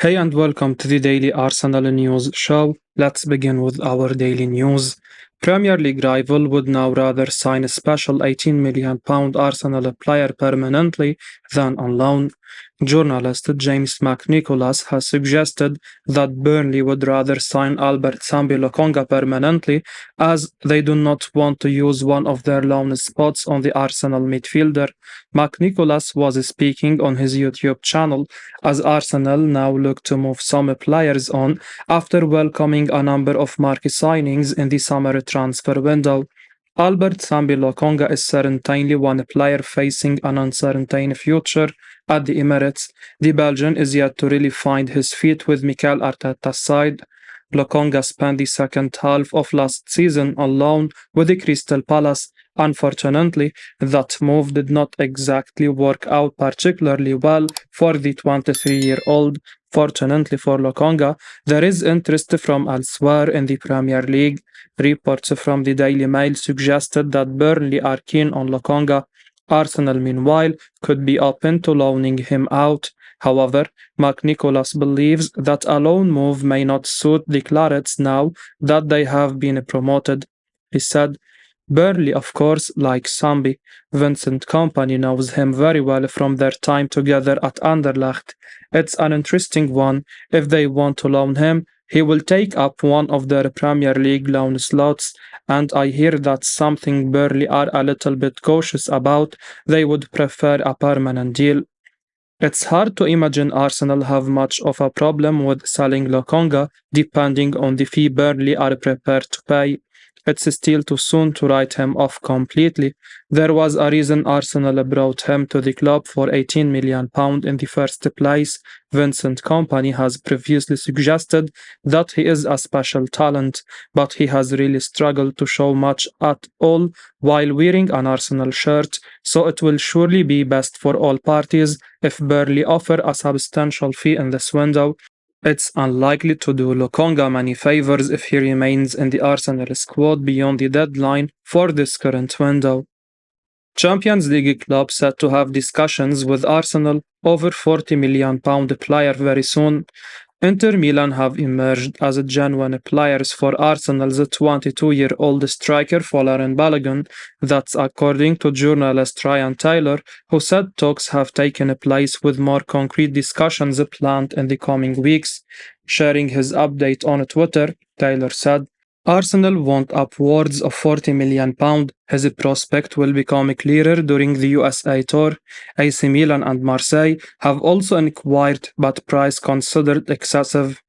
Hey and welcome to the Daily Arsenal News Show. Let's begin with our daily news. Premier League rival would now rather sign a special £18 million Arsenal player permanently than on loan. Journalist James McNicholas has suggested that Burnley would rather sign Albert Sambi Lokonga permanently as they do not want to use one of their loan spots on the Arsenal midfielder. McNicholas was speaking on his YouTube channel as Arsenal now look to move some players on after welcoming a number of marquee signings in the summer transfer window. Albert Sambi Lokonga is certainly one player facing an uncertain future at the Emirates. The Belgian is yet to really find his feet with Mikel Arteta's side. Lokonga spent the second half of last season on loan with the Crystal Palace. Unfortunately, that move did not exactly work out particularly well for the 23-year-old. Fortunately for Lokonga, there is interest from elsewhere in the Premier League. Reports from the Daily Mail suggested that Burnley are keen on Lokonga. Arsenal, meanwhile, could be open to loaning him out. However, McNicholas believes that a loan move may not suit the Clarets now that they have been promoted. He said, Burnley, of course, like Sambi. Vincent Kompany knows him very well from their time together at Anderlecht. It's an interesting one. If they want to loan him, he will take up one of their Premier League loan slots, and I hear that's something Burnley are a little bit cautious about. They would prefer a permanent deal. It's hard to imagine Arsenal have much of a problem with selling Lokonga, depending on the fee Burnley are prepared to pay. It's still too soon to write him off completely. There was a reason Arsenal brought him to the club for £18 million in the first place. Vincent Kompany has previously suggested that he is a special talent, but he has really struggled to show much at all while wearing an Arsenal shirt, so it will surely be best for all parties if Burnley offer a substantial fee in this window. It's unlikely to do Lokonga many favours if he remains in the Arsenal squad beyond the deadline for this current window. Champions League club set to have discussions with Arsenal over £40 million player very soon. Inter Milan have emerged as genuine players for Arsenal's 22-year-old striker Folarin Balogun. That's according to journalist Ryan Taylor, who said talks have taken place with more concrete discussions planned in the coming weeks. Sharing his update on Twitter, Taylor said, Arsenal want upwards of £40 million. His prospect will become clearer during the USA tour. AC Milan and Marseille have also inquired, but price considered excessive.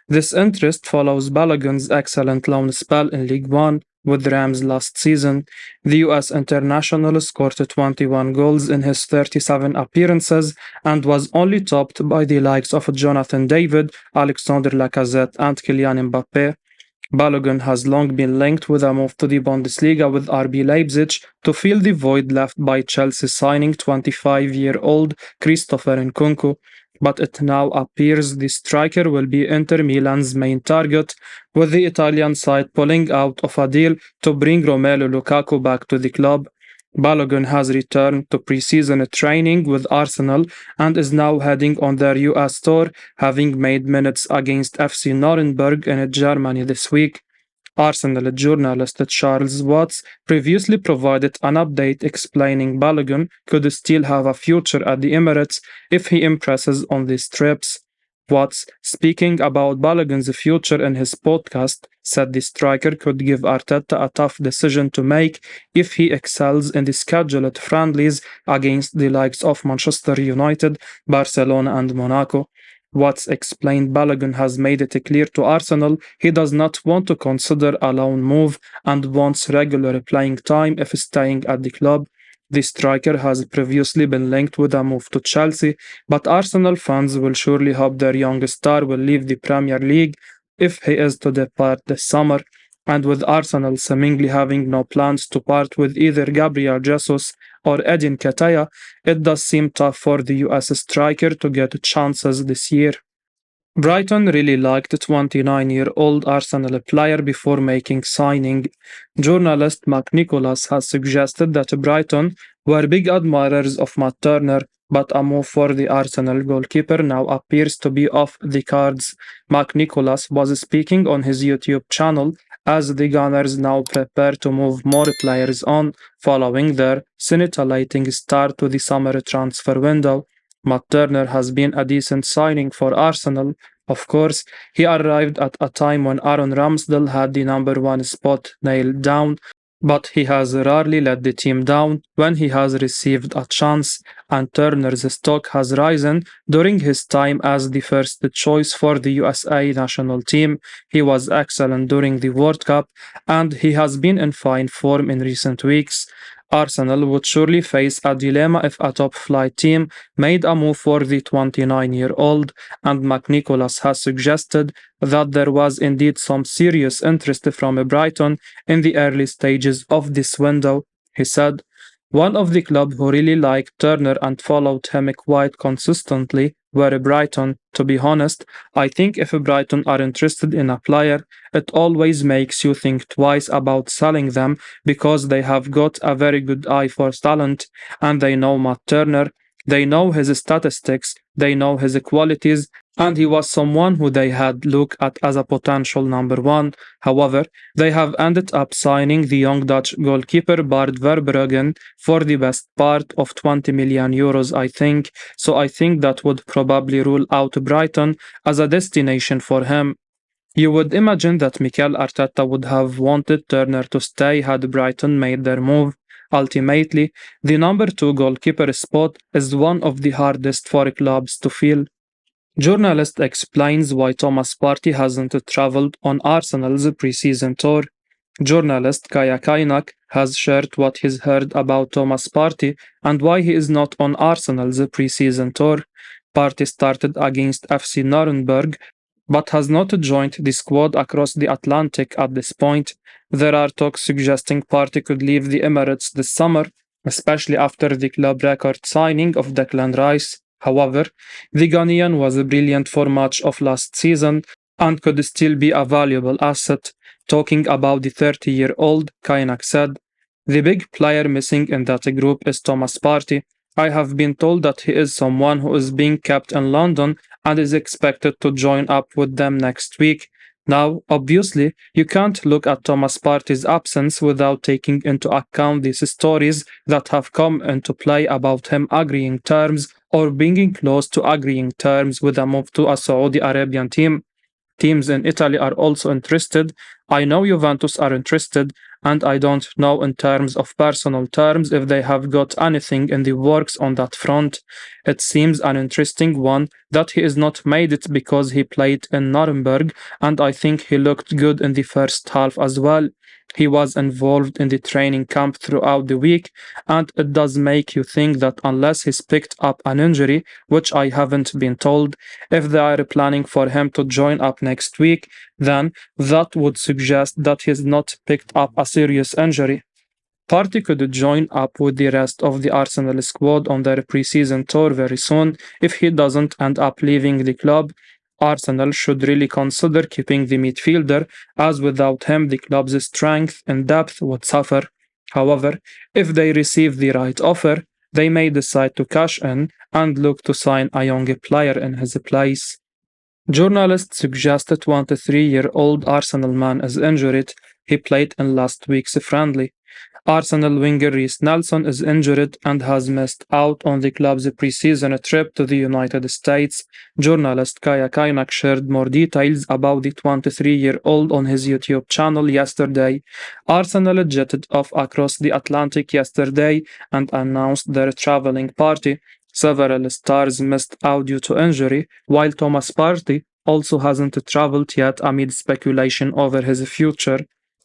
This interest follows Balogun's excellent loan spell in League One with Rams last season. The US international scored 21 goals in his 37 appearances and was only topped by the likes of Jonathan David, Alexandre Lacazette, and Kylian Mbappé. Balogun has long been linked with a move to the Bundesliga with RB Leipzig to fill the void left by Chelsea signing 25-year-old Christopher Nkunku, but it now appears the striker will be Inter Milan's main target, with the Italian side pulling out of a deal to bring Romelu Lukaku back to the club. Balogun has returned to preseason training with Arsenal and is now heading on their US tour, having made minutes against FC Nuremberg in Germany this week. Arsenal journalist Charles Watts previously provided an update explaining Balogun could still have a future at the Emirates if he impresses on these trips. Watts, speaking about Balogun's future in his podcast, said the striker could give Arteta a tough decision to make if he excels in the scheduled friendlies against the likes of Manchester United, Barcelona and Monaco. Watts explained Balogun has made it clear to Arsenal he does not want to consider a loan move and wants regular playing time if staying at the club. The striker has previously been linked with a move to Chelsea, but Arsenal fans will surely hope their young star will leave the Premier League if he is to depart this summer. And with Arsenal seemingly having no plans to part with either Gabriel Jesus or Edin Ketia, it does seem tough for the US striker to get chances this year. Brighton really liked the 29-year-old Arsenal player before making signing. Journalist McNicholas has suggested that Brighton were big admirers of Matt Turner, but a move for the Arsenal goalkeeper now appears to be off the cards. McNicholas was speaking on his YouTube channel as the Gunners now prepare to move more players on following their scintillating start to the summer transfer window. Matt Turner has been a decent signing for Arsenal. Of course, he arrived at a time when Aaron Ramsdale had the number one spot nailed down, but he has rarely let the team down when he has received a chance, and Turner's stock has risen during his time as the first choice for the USA national team. He was excellent during the World Cup, and he has been in fine form in recent weeks. Arsenal would surely face a dilemma if a top flight team made a move for the 29-year-old, and McNicholas has suggested that there was indeed some serious interest from Brighton in the early stages of this window. He said, "One of the club who really liked Turner and followed him quite consistently were Brighton. To be honest, I think if Brighton are interested in a player, it always makes you think twice about selling them because they have got a very good eye for talent and they know Matt Turner, they know his statistics, they know his qualities, and he was someone who they had looked at as a potential number one. However, they have ended up signing the young Dutch goalkeeper Bart Verbruggen for the best part of 20 million euros, I think. So I think that would probably rule out Brighton as a destination for him. You would imagine that Mikel Arteta would have wanted Turner to stay had Brighton made their move. Ultimately, the number two goalkeeper spot is one of the hardest for clubs to fill. Journalist explains why Thomas Partey hasn't travelled on Arsenal's preseason tour. Journalist Kaya Kainak has shared what he's heard about Thomas Partey and why he is not on Arsenal's preseason tour. Partey started against FC Nuremberg but has not joined the squad across the Atlantic at this point. There are talks suggesting Partey could leave the Emirates this summer, especially after the club record signing of Declan Rice. However, the Ghanaian was brilliant for much of last season and could still be a valuable asset. Talking about the 30-year-old, Kainak said, "The big player missing in that group is Thomas Partey. I have been told that he is someone who is being kept in London and is expected to join up with them next week. Now, obviously, you can't look at Thomas Partey's absence without taking into account these stories that have come into play about him agreeing terms or being close to agreeing terms with a move to a Saudi Arabian team. Teams in Italy are also interested. I know Juventus are interested, and I don't know in terms of personal terms if they have got anything in the works on that front. It seems an interesting one that he is not made it because he played in Nuremberg, and I think he looked good in the first half as well. He was involved in the training camp throughout the week, and it does make you think that unless he's picked up an injury, which I haven't been told, if they are planning for him to join up next week, then that would suggest that he's not picked up a serious injury. Partey could join up with the rest of the Arsenal squad on their preseason tour very soon if he doesn't end up leaving the club. Arsenal should really consider keeping the midfielder, as without him the club's strength and depth would suffer. However, if they receive the right offer, they may decide to cash in and look to sign a young player in his place. Journalists suggest a 23-year-old Arsenal man is injured. He played in last week's friendly. Arsenal winger Rhys Nelson is injured and has missed out on the club's preseason trip to the United States. Journalist Kaya Kainak shared more details about the 23-year-old on his YouTube channel yesterday. Arsenal jetted off across the Atlantic yesterday and announced their traveling party. Several stars missed out due to injury, while Thomas Partey also hasn't traveled yet amid speculation over his future.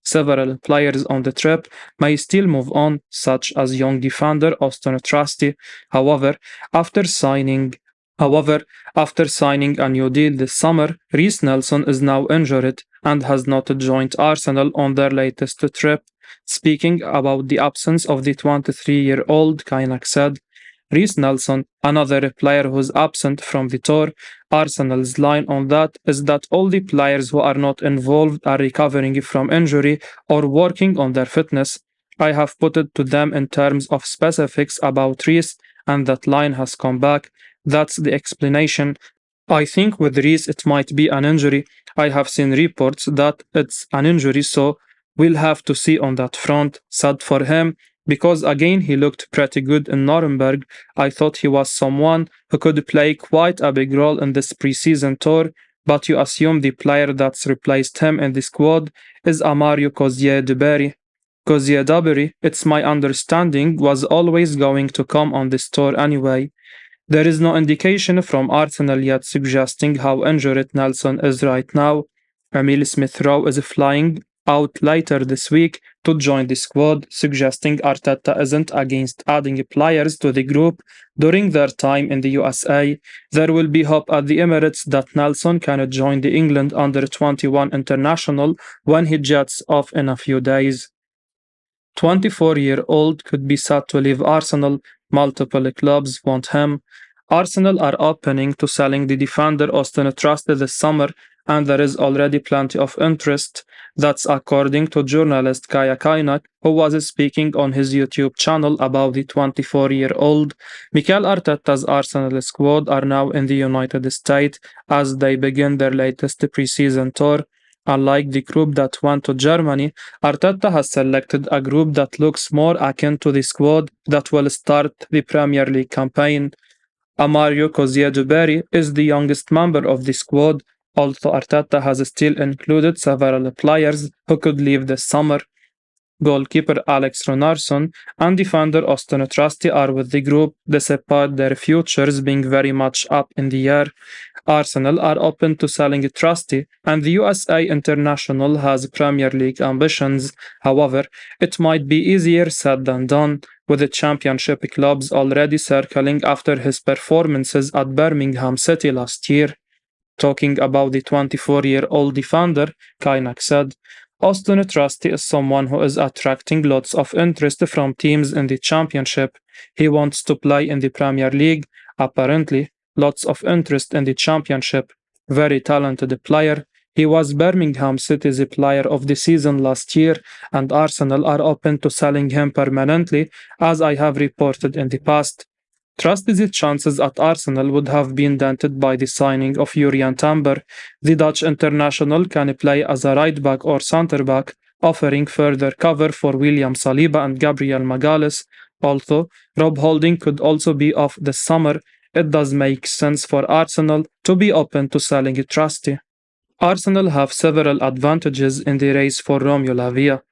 Several players on the trip may still move on, such as young defender Austin Trusty. However, after signing a new deal this summer, Rhys Nelson is now injured and has not joined Arsenal on their latest trip. Speaking about the absence of the 23-year-old, Kainak said, Rhys Nelson, another player who's absent from the tour. Arsenal's line on that is that all the players who are not involved are recovering from injury or working on their fitness. I have put it to them in terms of specifics about Rhys, and that line has come back. That's the explanation. I think with Rhys it might be an injury. I have seen reports that it's an injury, so we'll have to see on that front. Sad for him, because again he looked pretty good in Nuremberg. I thought he was someone who could play quite a big role in this preseason tour, but you assume the player that's replaced him in the squad is Amario Cozier-Duberry. Cozier-Duberry, it's my understanding, was always going to come on this tour anyway. There is no indication from Arsenal yet suggesting how injured Nelson is right now. Emile Smith-Rowe is flying out later this week to join the squad, suggesting Arteta isn't against adding players to the group during their time in the USA. There will be hope at the Emirates that Nelson can join the England under-21 international when he jets off in a few days. 24-year-old could be set to leave Arsenal. Multiple clubs want him. Arsenal are opening to selling the defender Austin Trusty this summer, and there is already plenty of interest. That's according to journalist Kaya Kainak, who was speaking on his YouTube channel about the 24-year-old. Mikel Arteta's Arsenal squad are now in the United States as they begin their latest preseason tour. Unlike the group that went to Germany, Arteta has selected a group that looks more akin to the squad that will start the Premier League campaign. Amario Cozier-Duberry is the youngest member of the squad, although Arteta has still included several players who could leave this summer. Goalkeeper Alex Runarsson and defender Austin Trusty are with the group, despite their futures being very much up in the air. Arsenal are open to selling Trusty, and the USA international has Premier League ambitions. However, it might be easier said than done, with the Championship clubs already circling after his performances at Birmingham City last year. Talking about the 24-year-old defender, Kainak said, Austin Trusty is someone who is attracting lots of interest from teams in the Championship. He wants to play in the Premier League, apparently. Lots of interest in the Championship. Very talented player. He was Birmingham City's player of the season last year, and Arsenal are open to selling him permanently, as I have reported in the past. Trusty's chances at Arsenal would have been dented by the signing of Jurriën Timber. The Dutch international can play as a right back or centre back, offering further cover for William Saliba and Gabriel Magalhaes. Although Rob Holding could also be off this summer, it does make sense for Arsenal to be open to selling Trusty. Arsenal have several advantages in the race for Romeo Lavia.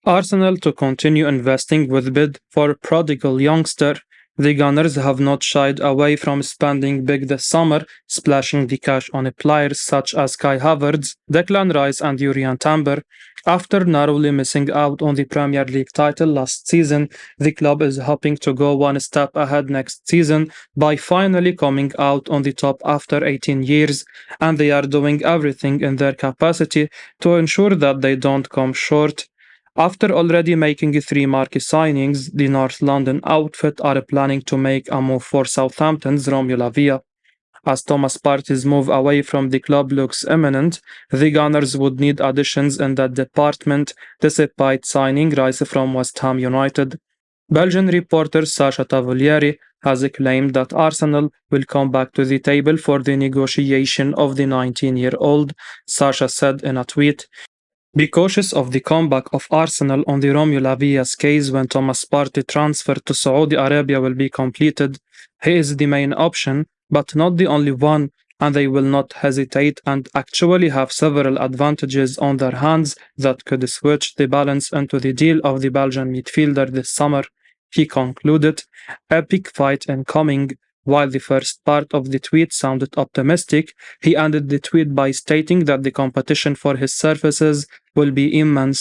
Arsenal to continue investing with bid for prodigal youngster. The Gunners have not shied away from spending big this summer, splashing the cash on players such as Kai Havertz, Declan Rice and Jurriën Timber. After narrowly missing out on the Premier League title last season, the club is hoping to go one step ahead next season by finally coming out on the top after 18 years, and they are doing everything in their capacity to ensure that they don't come short. After already making 3 marquee signings, the North London outfit are planning to make a move for Southampton's Romeo Lavia. As Thomas Partey's move away from the club looks imminent, the Gunners would need additions in that department, despite signing Rice from West Ham United. Belgian reporter Sacha Tavolieri has claimed that Arsenal will come back to the table for the negotiation of the 19-year-old. Sacha said in a tweet, "Be cautious of the comeback of Arsenal on the Romeo Lavia's case when Thomas Partey transfer to Saudi Arabia will be completed. He is the main option, but not the only one, and they will not hesitate and actually have several advantages on their hands that could switch the balance into the deal of the Belgian midfielder this summer." He concluded, "Epic fight incoming." While the first part of the tweet sounded optimistic, he ended the tweet by stating that the competition for his services will be immense.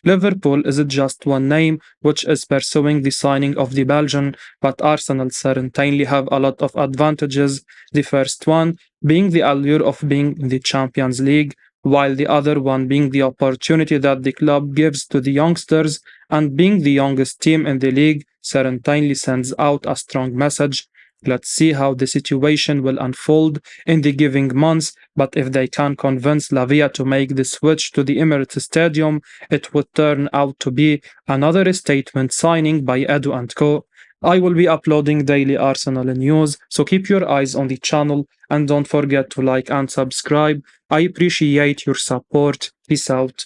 Liverpool is just one name which is pursuing the signing of the Belgian, but Arsenal certainly have a lot of advantages, the first one being the allure of being in the Champions League, while the other one being the opportunity that the club gives to the youngsters, and being the youngest team in the league certainly sends out a strong message. Let's see how the situation will unfold in the giving months, but if they can convince Lavia to make the switch to the Emirates Stadium, it would turn out to be another statement signing by Edu and Co. I will be uploading daily Arsenal news, so keep your eyes on the channel and don't forget to like and subscribe. I appreciate your support. Peace out.